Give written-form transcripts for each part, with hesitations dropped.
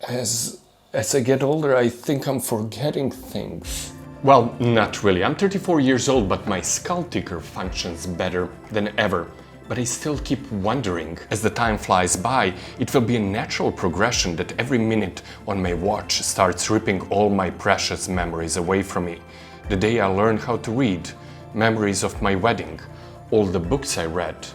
As I get older, I think I'm forgetting things. Well, not really. I'm 34 years old, but my skull ticker functions better than ever. But I still keep wondering. As the time flies by, it will be a natural progression that every minute on my watch starts ripping all my precious memories away from me. The day I learned how to read, memories of my wedding, all the books I read,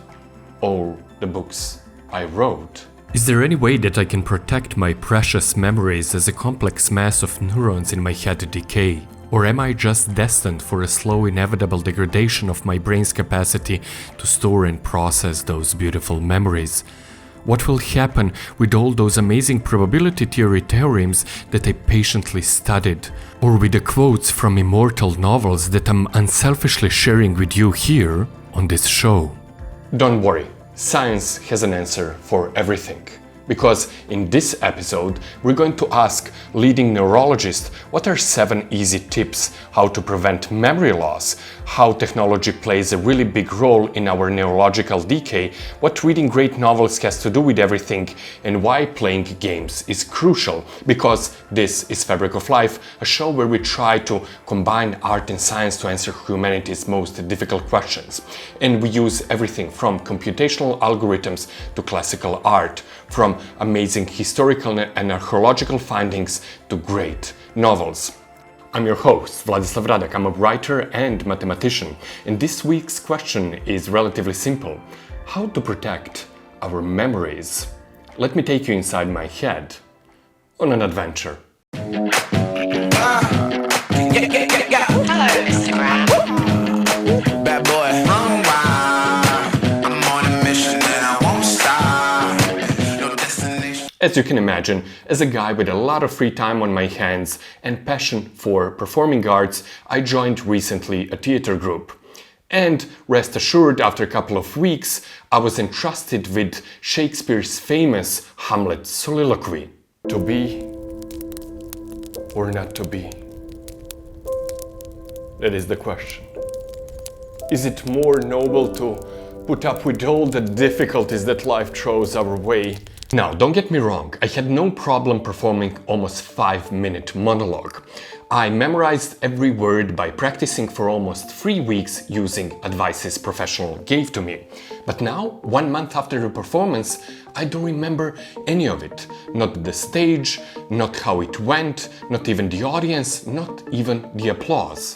all the books I wrote. Is there any way that I can protect my precious memories as a complex mass of neurons in my head decay? Or am I just destined for a slow, inevitable degradation of my brain's capacity to store and process those beautiful memories? What will happen with all those amazing probability theory theorems that I patiently studied? Or with the quotes from immortal novels that I'm unselfishly sharing with you here on this show? Don't worry, science has an answer for everything. Because in this episode, we're going to ask leading neurologists what are 7 easy tips how to prevent memory loss, how technology plays a really big role in our neurological decay, what reading great novels has to do with everything, and why playing games is crucial. Because this is Fabric of Life, a show where we try to combine art and science to answer humanity's most difficult questions. And we use everything from computational algorithms to classical art, from amazing historical and archaeological findings to great novels. I'm your host, Vladislav Radak. I'm a writer and mathematician, and this week's question is relatively simple. How to protect our memories? Let me take you inside my head on an adventure. Hello, Instagram. Bad boy. Run wild. I'm on a mission and I won't stop. No destination. As you can imagine, as a guy with a lot of free time on my hands and passion for performing arts, I joined recently a theater group. And rest assured, after a couple of weeks, I was entrusted with Shakespeare's famous Hamlet soliloquy. To be or not to be? That is the question. Is it more noble to put up with all the difficulties that life throws our way? Now, don't get me wrong, I had no problem performing almost 5-minute monologue. I memorized every word by practicing for almost 3 weeks using advices professional gave to me. But now, 1 month after the performance, I don't remember any of it. Not the stage, not how it went, not even the audience, not even the applause.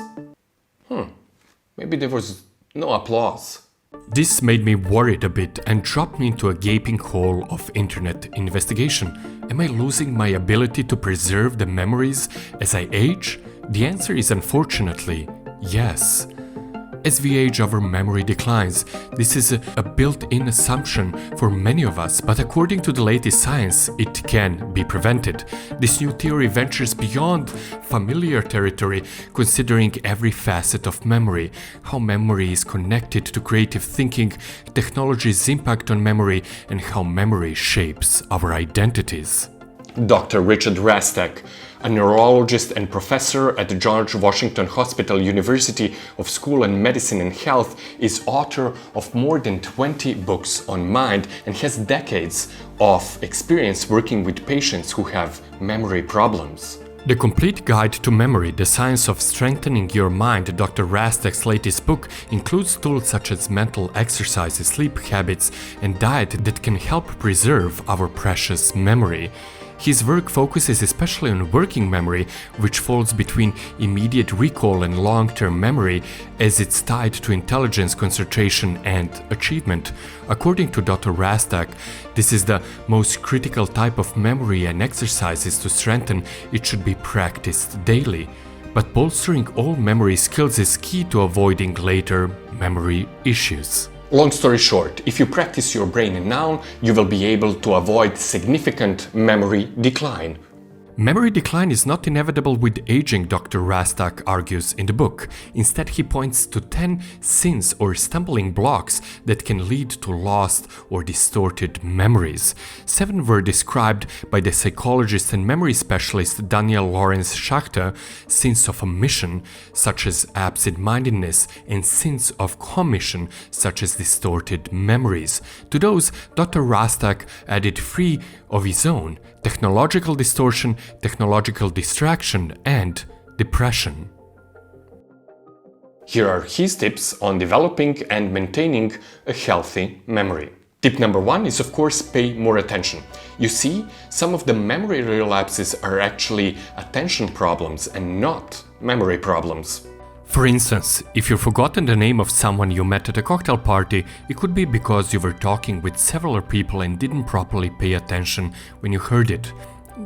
Maybe there was no applause. This made me worried a bit and dropped me into a gaping hole of internet investigation. Am I losing my ability to preserve the memories as I age? The answer is unfortunately yes. As we age, our memory declines. This is a built-in assumption for many of us, but according to the latest science, it can be prevented. This new theory ventures beyond familiar territory, considering every facet of memory, how memory is connected to creative thinking, technology's impact on memory, and how memory shapes our identities. Dr. Richard Rastak, a neurologist and professor at the George Washington Hospital University of School and Medicine and Health, is author of more than 20 books on mind and has decades of experience working with patients who have memory problems. The Complete Guide to Memory, The Science of Strengthening Your Mind, Dr. Rastak's latest book, includes tools such as mental exercises, sleep habits, and diet that can help preserve our precious memory. His work focuses especially on working memory, which falls between immediate recall and long-term memory, as it's tied to intelligence, concentration, and achievement. According to Dr. Rastak, this is the most critical type of memory, and exercises to strengthen it should be practiced daily. But bolstering all memory skills is key to avoiding later memory issues. Long story short, if you practice your brain now, you will be able to avoid significant memory decline. Memory decline is not inevitable with aging, Dr. Rastak argues in the book. Instead, he points to 10 sins or stumbling blocks that can lead to lost or distorted memories. 7 were described by the psychologist and memory specialist Daniel Lawrence Schachter: sins of omission, such as absent-mindedness, and sins of commission, such as distorted memories. To those, Dr. Rastak added 3 of his own: technological distortion, technological distraction, and depression. Here are his tips on developing and maintaining a healthy memory. Tip number 1 is, of course, pay more attention. You see, some of the memory relapses are actually attention problems and not memory problems. For instance, if you've forgotten the name of someone you met at a cocktail party, it could be because you were talking with several people and didn't properly pay attention when you heard it.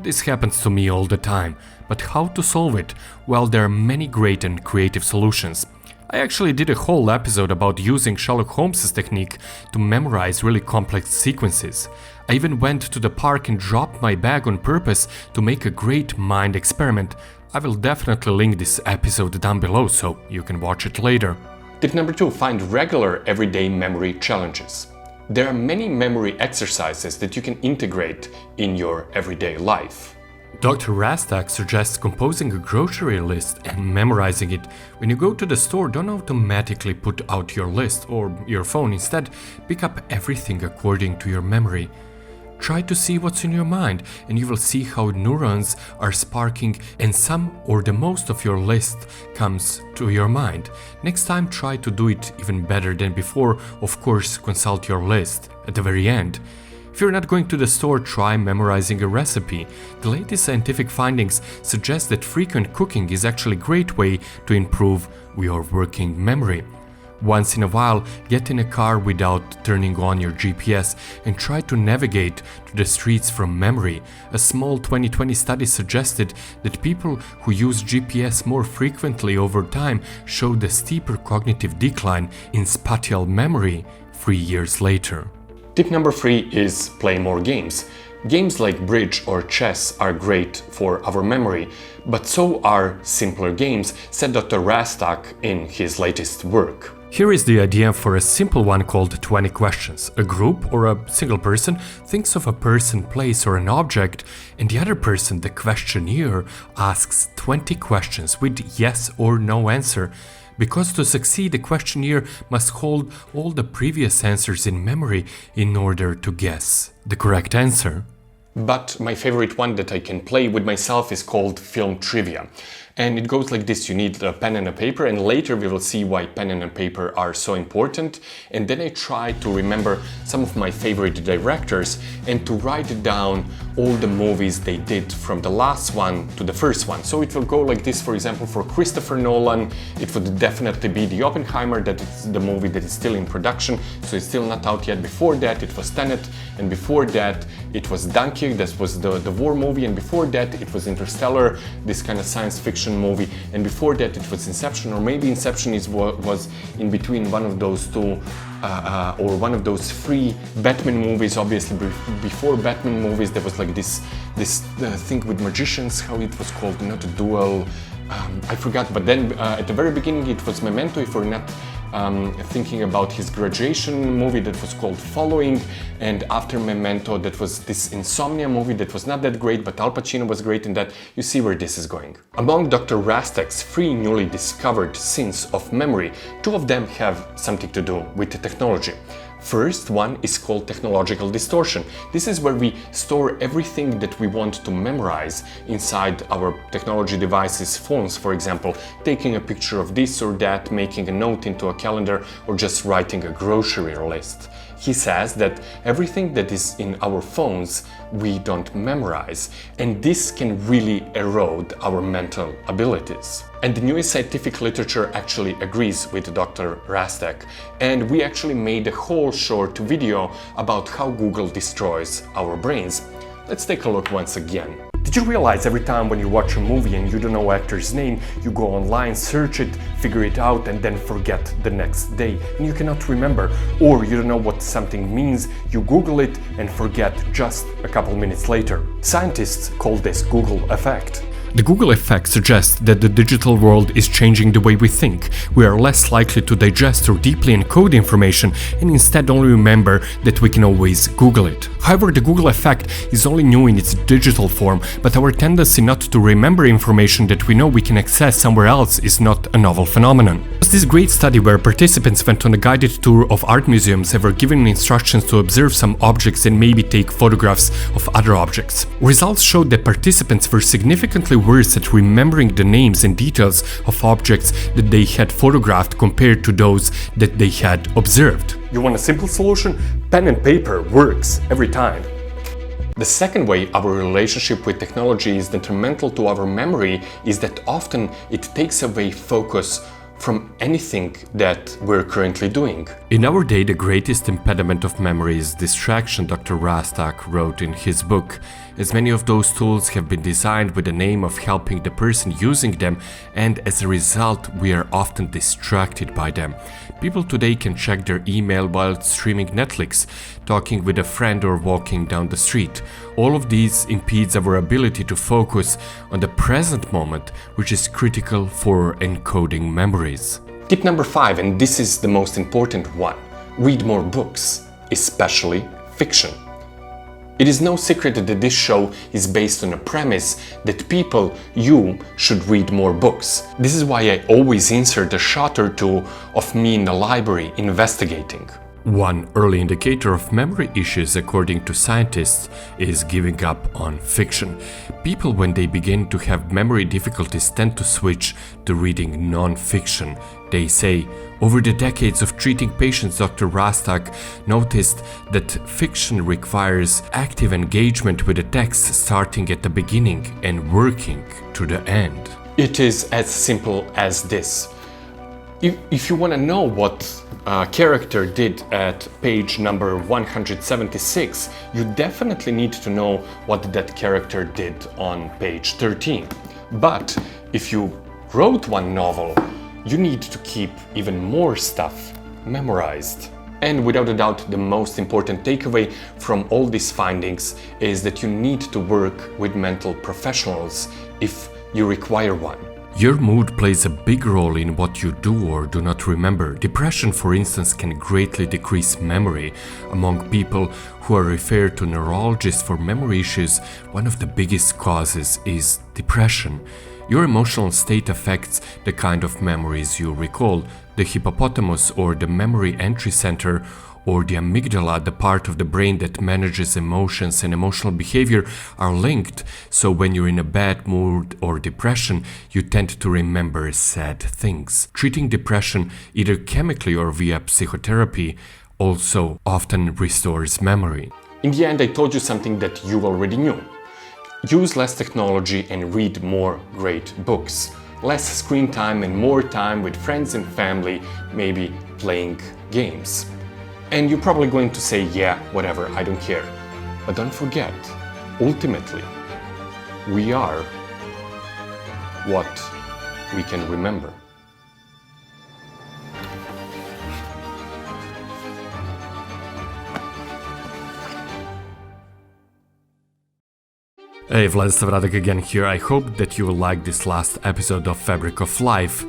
This happens to me all the time, but how to solve it? Well, there are many great and creative solutions. I actually did a whole episode about using Sherlock Holmes' technique to memorize really complex sequences. I even went to the park and dropped my bag on purpose to make a great mind experiment. I will definitely link this episode down below so you can watch it later. Tip number 2, find regular everyday memory challenges. There are many memory exercises that you can integrate in your everyday life. Dr. Rastak suggests composing a grocery list and memorizing it. When you go to the store, don't automatically put out your list or your phone. Instead, pick up everything according to your memory. Try to see what's in your mind, and you will see how neurons are sparking and some or the most of your list comes to your mind. Next time, try to do it even better than before. Of course, consult your list at the very end. If you're not going to the store, try memorizing a recipe. The latest scientific findings suggest that frequent cooking is actually a great way to improve your working memory. Once in a while, get in a car without turning on your GPS and try to navigate to the streets from memory. A small 2020 study suggested that people who use GPS more frequently over time showed a steeper cognitive decline in spatial memory 3 years later. Tip number 3 is play more games. Games like bridge or chess are great for our memory, but so are simpler games, said Dr. Rastak in his latest work. Here is the idea for a simple one called 20 questions. A group or a single person thinks of a person, place, or an object, and the other person, the questionnaire, asks 20 questions with yes or no answer. Because to succeed, the questionnaire must hold all the previous answers in memory in order to guess the correct answer. But my favorite one that I can play with myself is called film trivia. And it goes like this: you need a pen and a paper, and later we will see why pen and a paper are so important. And then I try to remember some of my favorite directors and to write down all the movies they did from the last one to the first one. So it will go like this. For example, for Christopher Nolan, it would definitely be The Oppenheimer, that is the movie that is still in production, so it's still not out yet. Before that it was Tenet, and before that it was Dunkirk, that was the war movie, and before that it was Interstellar, this kind of science fiction movie, and before that it was Inception, or maybe Inception was in between one of those two or one of those 3 Batman movies. Obviously before Batman movies there was like this thing with magicians, how it was called, not a duel, I forgot, but then at the very beginning it was Memento, if we're not thinking about his graduation movie that was called Following, and after Memento that was this Insomnia movie that was not that great, but Al Pacino was great in that. You see where this is going. Among Dr. Rastak's 3 newly discovered sins of memory, 2 of them have something to do with the technology. First one is called technological distortion. This is where we store everything that we want to memorize inside our technology devices, phones for example, taking a picture of this or that, making a note into a calendar, or just writing a grocery list. He says that everything that is in our phones we don't memorize, and this can really erode our mental abilities. And the newest scientific literature actually agrees with Dr. Rastak, and we actually made a whole short video about how Google destroys our brains. Let's take a look once again. Did you realize every time when you watch a movie and you don't know actor's name, you go online, search it, figure it out, and then forget the next day, and you cannot remember? Or you don't know what something means, you Google it and forget just a couple minutes later. Scientists call this Google effect. The Google effect suggests that the digital world is changing the way we think. We are less likely to digest or deeply encode information and instead only remember that we can always Google it. However, the Google effect is only new in its digital form, but our tendency not to remember information that we know we can access somewhere else is not a novel phenomenon. There was this great study where participants went on a guided tour of art museums and were given instructions to observe some objects and maybe take photographs of other objects. Results showed that participants were significantly worse at remembering the names and details of objects that they had photographed compared to those that they had observed. You want a simple solution? Pen and paper works every time. The second way our relationship with technology is detrimental to our memory is that often it takes away focus from anything that we're currently doing. In our day, the greatest impediment of memory is distraction, Dr. Rastak wrote in his book, as many of those tools have been designed with the aim of helping the person using them, and as a result, we are often distracted by them. People today can check their email while streaming Netflix, talking with a friend, or walking down the street. All of these impedes our ability to focus on the present moment, which is critical for encoding memories. Tip number 5, and this is the most important one: read more books, especially fiction. It is no secret that this show is based on a premise that people, you, should read more books. This is why I always insert a shot or two of me in the library investigating. One early indicator of memory issues, according to scientists, is giving up on fiction. People, when they begin to have memory difficulties, tend to switch to reading non-fiction. They say, over the decades of treating patients, Dr. Rastak noticed that fiction requires active engagement with the text, starting at the beginning and working to the end. It is as simple as this. If you want to know what a character did at page number 176, you definitely need to know what that character did on page 13. But if you wrote one novel, you need to keep even more stuff memorized. And without a doubt, the most important takeaway from all these findings is that you need to work with mental professionals if you require one. Your mood plays a big role in what you do or do not remember. Depression, for instance, can greatly decrease memory. Among people who are referred to neurologists for memory issues, one of the biggest causes is depression. Your emotional state affects the kind of memories you recall. The hippopotamus, or the memory entry center, or the amygdala, the part of the brain that manages emotions and emotional behavior, are linked. So when you're in a bad mood or depression, you tend to remember sad things. Treating depression, either chemically or via psychotherapy, also often restores memory. In the end, I told you something that you already knew. Use less technology and read more great books. Less screen time and more time with friends and family, maybe playing games. And you're probably going to say, yeah, whatever, I don't care. But don't forget, ultimately, we are what we can remember. Hey, Vladislav Radek again here. I hope that you will like this last episode of Fabric of Life.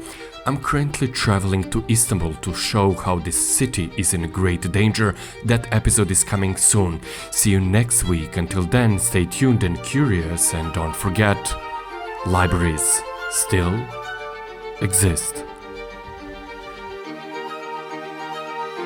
I'm currently traveling to Istanbul to show how this city is in great danger. That episode is coming soon. See you next week. Until then, stay tuned and curious, and don't forget, libraries still exist.